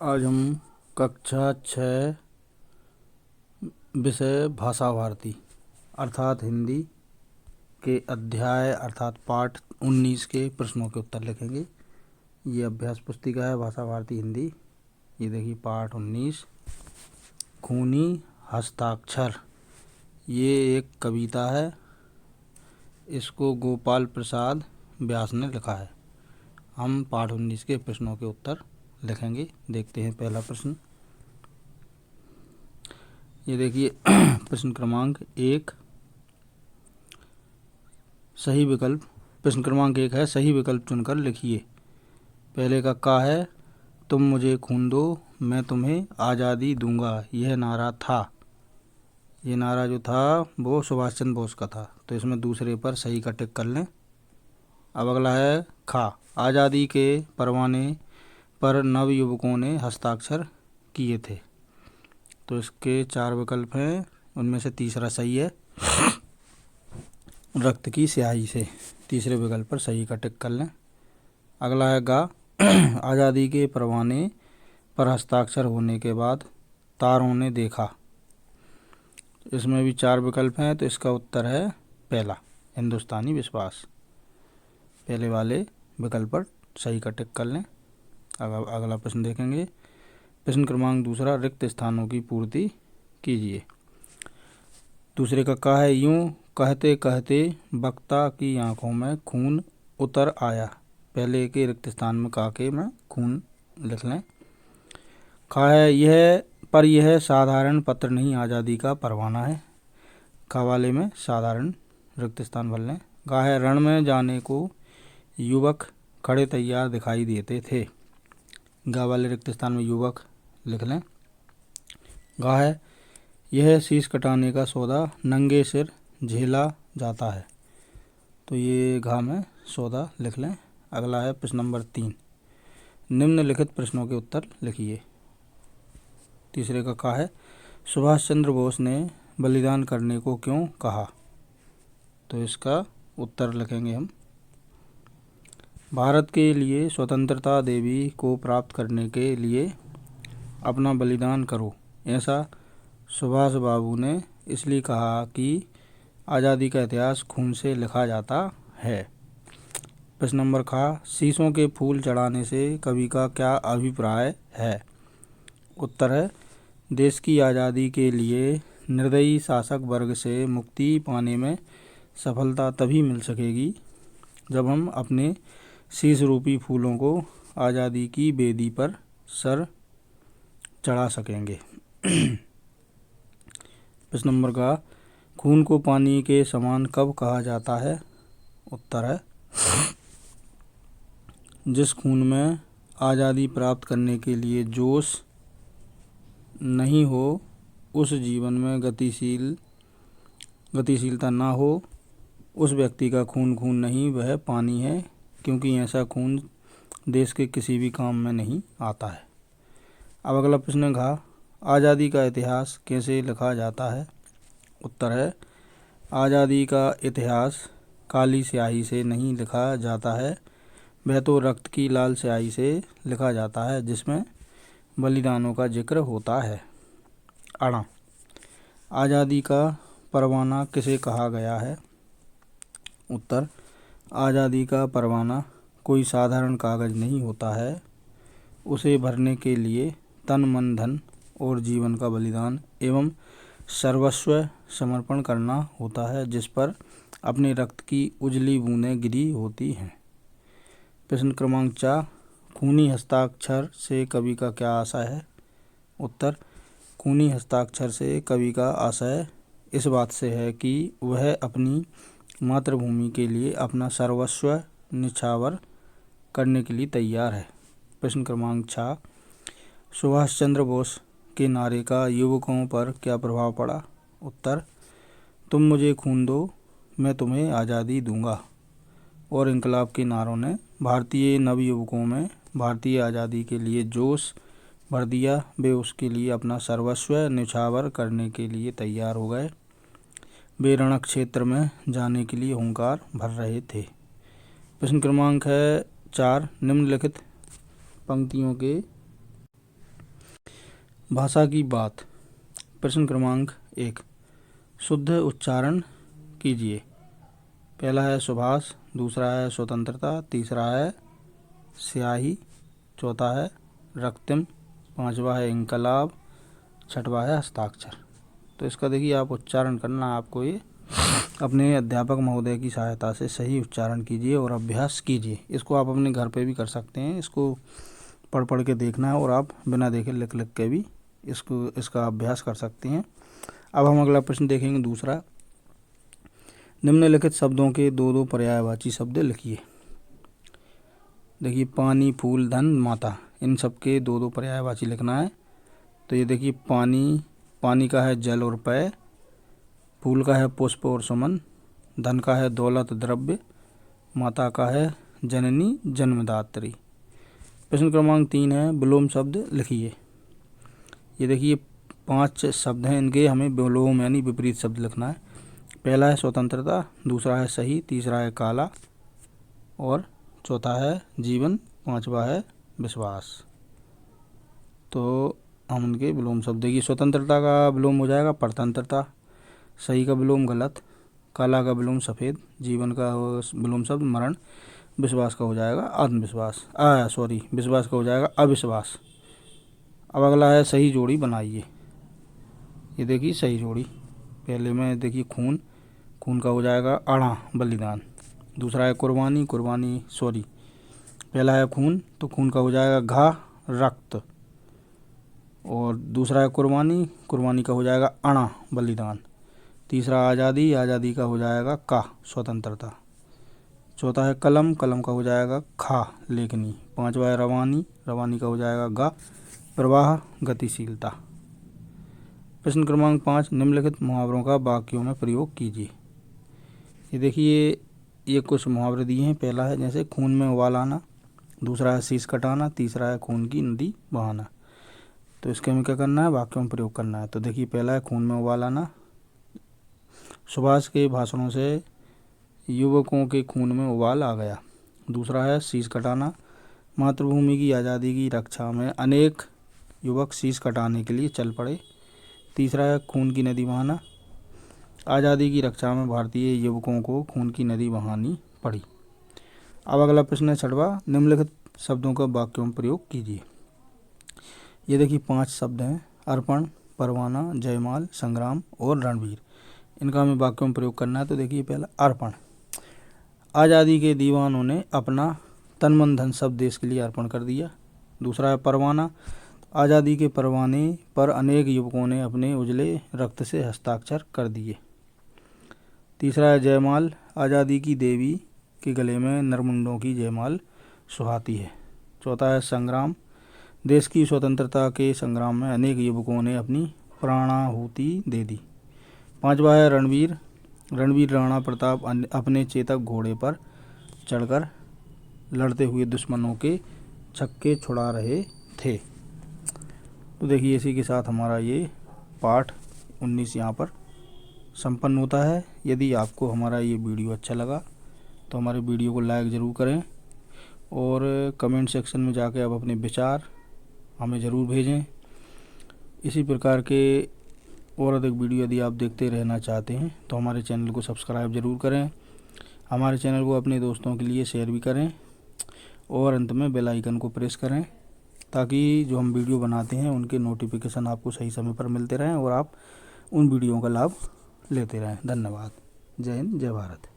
आज हम कक्षा 6 विषय भाषा भारती अर्थात हिंदी के अध्याय अर्थात पाठ 19 के प्रश्नों के उत्तर लिखेंगे। ये अभ्यास पुस्तिका है भाषा भारती हिंदी। ये देखिए पाठ 19 खूनी हस्ताक्षर। ये एक कविता है। इसको गोपाल प्रसाद व्यास ने लिखा है। हम पाठ 19 के प्रश्नों के उत्तर लिखेंगे। देखते हैं पहला प्रश्न। ये देखिए प्रश्न क्रमांक 1 सही विकल्प। प्रश्न क्रमांक 1 है सही विकल्प चुनकर लिखिए। पहले का है तुम मुझे खून दो मैं तुम्हें आज़ादी दूंगा। यह नारा था। ये नारा जो था वो सुभाष चंद्र बोस का था। तो इसमें दूसरे पर सही का टिक कर लें। अब अगला है खा आज़ादी के परवाने पर नवयुवकों ने हस्ताक्षर किए थे। तो इसके 4 विकल्प हैं। उनमें से तीसरा सही है रक्त की स्याही से। तीसरे विकल्प पर सही का टिक कर लें। अगला है गा आज़ादी के परवाने पर हस्ताक्षर होने के बाद तारों ने देखा। इसमें भी 4 विकल्प हैं। तो इसका उत्तर है पहला हिंदुस्तानी विश्वास। पहले वाले विकल्प पर सही का टिक कर लें। अगला प्रश्न देखेंगे। प्रश्न क्रमांक 2 रिक्त स्थानों की पूर्ति कीजिए। दूसरे का है यूं कहते कहते वक्ता की आंखों में खून उतर आया। पहले के रिक्त स्थान में के में खून लिख लें। खा है यह साधारण पत्र नहीं आज़ादी का परवाना है। खा वाले में साधारण रिक्त स्थान भर लें। गा है रण में जाने को युवक खड़े तैयार दिखाई देते थे। गा वाले रिक्त स्थान में युवक लिख लें। गा है यह शीश कटाने का सौदा नंगे सिर झेला जाता है। तो ये घा में सौदा लिख लें। अगला है प्रश्न नंबर 3 निम्नलिखित प्रश्नों के उत्तर लिखिए। तीसरे का है सुभाष चंद्र बोस ने बलिदान करने को क्यों कहा। तो इसका उत्तर लिखेंगे हम। भारत के लिए स्वतंत्रता देवी को प्राप्त करने के लिए अपना बलिदान करो। ऐसा सुभाष बाबू ने इसलिए कहा कि आज़ादी का इतिहास खून से लिखा जाता है। प्रश्न नंबर शीशों के फूल चढ़ाने से कवि का क्या अभिप्राय है। उत्तर है देश की आज़ादी के लिए निर्दयी शासक वर्ग से मुक्ति पाने में सफलता तभी मिल सकेगी जब हम अपने शीश रूपी फूलों को आज़ादी की बेदी पर सर चढ़ा सकेंगे। प्रश्न नंबर खून को पानी के समान कब कहा जाता है। उत्तर है जिस खून में आज़ादी प्राप्त करने के लिए जोश नहीं हो उस जीवन में गतिशीलता ना हो उस व्यक्ति का खून नहीं वह पानी है क्योंकि ऐसा खून देश के किसी भी काम में नहीं आता है। अब अगला प्रश्न आज़ादी का इतिहास कैसे लिखा जाता है। उत्तर है आज़ादी का इतिहास काली स्याही से नहीं लिखा जाता है वह तो रक्त की लाल स्याही से लिखा जाता है जिसमें बलिदानों का जिक्र होता है। अड़ा आज़ादी का परवाना किसे कहा गया है। उत्तर आज़ादी का परवाना कोई साधारण कागज़ नहीं होता है। उसे भरने के लिए तन मन धन और जीवन का बलिदान एवं सर्वस्व समर्पण करना होता है जिस पर अपने रक्त की उजली बूंदें गिरी होती हैं। प्रश्न क्रमांक 4 खूनी हस्ताक्षर से कवि का क्या आशय है। उत्तर खूनी हस्ताक्षर से कवि का आशय इस बात से है कि वह अपनी मातृभूमि के लिए अपना सर्वस्व निछावर करने के लिए तैयार है। प्रश्न क्रमांक 6 सुभाष चंद्र बोस के नारे का युवकों पर क्या प्रभाव पड़ा। उत्तर तुम मुझे खून दो मैं तुम्हें आज़ादी दूंगा और इनकलाब के नारों ने भारतीय नवयुवकों में भारतीय आज़ादी के लिए जोश भर दिया। वे उसके लिए अपना सर्वस्व न्यौछावर करने के लिए तैयार हो गए। वे रण क्षेत्र में जाने के लिए हुंकार भर रहे थे। प्रश्न क्रमांक है 4 निम्नलिखित पंक्तियों के भाषा की बात। प्रश्न क्रमांक 1, शुद्ध उच्चारण कीजिए। पहला है सुभाष, दूसरा है स्वतंत्रता, तीसरा है स्याही, चौथा है रक्तम, पांचवा है इंकलाब, छठवा है हस्ताक्षर। तो इसका देखिए आप उच्चारण करना, आपको ये अपने अध्यापक महोदय की सहायता से सही उच्चारण कीजिए और अभ्यास कीजिए। इसको आप अपने घर पे भी कर सकते हैं, इसको पढ़ पढ़ के देखना है और आप बिना देखे लिख लिख के भी इसका अभ्यास कर सकते हैं। अब हम अगला प्रश्न देखेंगे दूसरा। निम्नलिखित शब्दों के दो दो पर्यायवाची शब्द लिखिए। देखिए पानी, फूल, धन, माता, इन सब के दो दो पर्यायवाची लिखना है। तो ये देखिए पानी, पानी का है जल और पेय, फूल का है पुष्प और सुमन, धन का है दौलत द्रव्य, माता का है जननी जन्मदात्री। प्रश्न क्रमांक 3 है विलोम शब्द लिखिए। ये देखिए 5 शब्द हैं, इनके हमें विलोम यानी विपरीत शब्द लिखना है। पहला है स्वतंत्रता, दूसरा है सही, तीसरा है काला और चौथा है जीवन, पांचवा है विश्वास। तो हम इनके विलोम शब्द देखिए, स्वतंत्रता का विलोम हो जाएगा परतंत्रता, सही का विलोम गलत, काला का विलोम सफ़ेद, जीवन का विलोम शब्द मरण, विश्वास का हो जाएगा आत्मविश्वास, विश्वास का हो जाएगा अविश्वास। अब अगला है सही जोड़ी बनाइए। ये देखिए सही जोड़ी, पहले में देखिए खून, खून का हो जाएगा अड़ा बलिदान, दूसरा है कुर्बानी, पहला है खून तो खून का हो जाएगा घा रक्त, और दूसरा है कुर्बानी, कुर्बानी का हो जाएगा अणा बलिदान, तीसरा आज़ादी, आज़ादी का हो जाएगा का स्वतंत्रता, चौथा है कलम, कलम का हो जाएगा खा लेखनी, पांचवा है रवानी, रवानी का हो जाएगा गा प्रवाह गतिशीलता। प्रश्न क्रमांक 5, निम्नलिखित मुहावरों का वाक्यों में प्रयोग कीजिए। ये देखिए ये कुछ मुहावरे दिए हैं। पहला है जैसे खून में उबाल आना, दूसरा है शीश कटाना, तीसरा है खून की नदी बहाना। तो इसके हमें क्या करना है, वाक्यों में प्रयोग करना है। तो देखिए पहला है खून में उबाल आना, सुभाष के भाषणों से युवकों के खून में उबाल आ गया। दूसरा है शीश कटाना, मातृभूमि की आज़ादी की रक्षा में अनेक युवक शीश कटाने के लिए चल पड़े। तीसरा है खून की नदी बहाना, आज़ादी की रक्षा में भारतीय युवकों को खून की नदी बहानी पड़ी। अब अगला प्रश्न है छठवा, निम्नलिखित शब्दों का वाक्यों में प्रयोग कीजिए। ये देखिए 5 शब्द हैं, अर्पण, परवाना, जयमाल, संग्राम और रणवीर। इनका हमें वाक्यों में प्रयोग करना है। तो देखिए पहला अर्पण, आज़ादी के दीवानों ने अपना तन मन धन सब देश के लिए अर्पण कर दिया। दूसरा है परवाना, आज़ादी के परवाने पर अनेक युवकों ने अपने उजले रक्त से हस्ताक्षर कर दिए। तीसरा है जयमाल, आज़ादी की देवी के गले में नरमुंडों की जयमाल सुहाती है। चौथा है संग्राम, देश की स्वतंत्रता के संग्राम में अनेक युवकों ने अपनी प्राणाहुति दे दी। पांचवा है रणवीर, रणवीर राणा प्रताप अपने चेतक घोड़े पर चढ़कर लड़ते हुए दुश्मनों के छक्के छुड़ा रहे थे। तो देखिए इसी के साथ हमारा ये पाठ 19 यहाँ पर संपन्न होता है। यदि आपको हमारा ये वीडियो अच्छा लगा तो हमारे वीडियो को लाइक ज़रूर करें और कमेंट सेक्शन में जाके आप अपने विचार हमें ज़रूर भेजें। इसी प्रकार के और अधिक वीडियो यदि आप देखते रहना चाहते हैं तो हमारे चैनल को सब्सक्राइब ज़रूर करें, हमारे चैनल को अपने दोस्तों के लिए शेयर भी करें और अंत में बेल आइकन को प्रेस करें ताकि जो हम वीडियो बनाते हैं उनके नोटिफिकेशन आपको सही समय पर मिलते रहें और आप उन वीडियो का लाभ लेते रहें। धन्यवाद। जय हिंद, जय भारत।